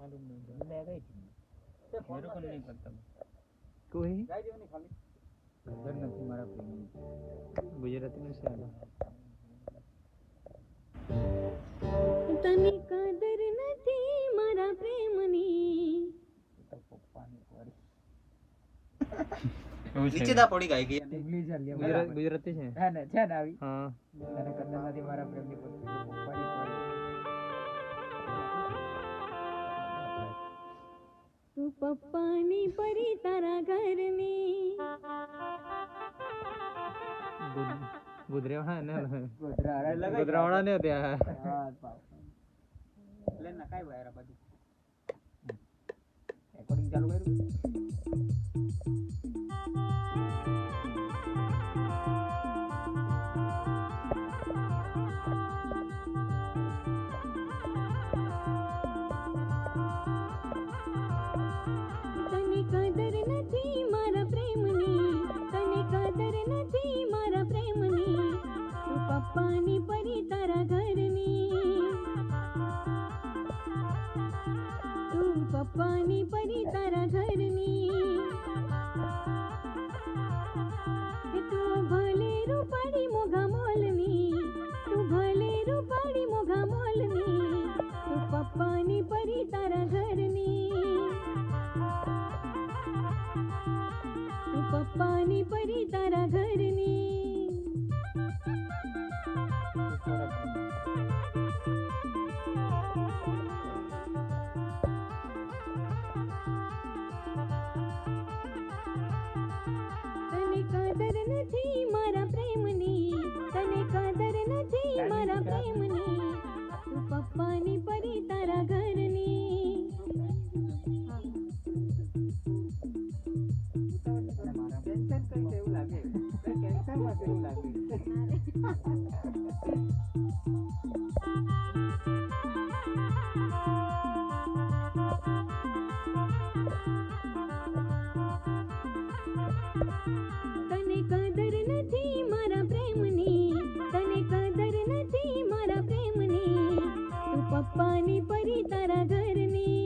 मालूम नहीं मैं गई थी मेरे को नहीं पता कोई जाए जीवनी खाली घर नहीं मारा प्रेम गुजराती में से आला તને કદર નથી મારા પ્રેમની तो पप्पा ने वारी નીચે દા પડી ગઈ કે इंग्लिश चल लिया गुजराती છે है ना अभी हाँ तने कदर નથી મારા પ્રેમની પપ્પા ની વારી તું પપ્પાની પરી તારા ઘરની गुजरेवाड़ा है ना गोदरा गुजरावाड़ा नहीं होते हैं हां पाप લેના કાઈ વાયરા બાજુ रेकॉर्डिंग चालू करू તને કદર નથી મારા પ્રેમની તને કદર નથી મારા પ્રેમની તું પપ્પાની પરી તારા ઘરની તું પપ્પાની પરી તારા ઘરની તું ભલે રૂપાળી મોઘા મોલની તું ભલે રૂપાળી મોઘા મોલની તું પપ્પાની પરી તારા ઘરની તું પપ્પાની પરી તારા ઘરની તને કદર નથી મારા પ્રેમની તને કદર નથી મારા પ્રેમની તું પપ્પાની પરી તારા ઘરની ટેન્શન કઈ એવું લાગે ટેન્શન માં કેવું લાગે તને કદર નથી મારા પ્રેમની તને કદર નથી મારા પ્રેમની તું પપ્પાની પરી તારા ઘરની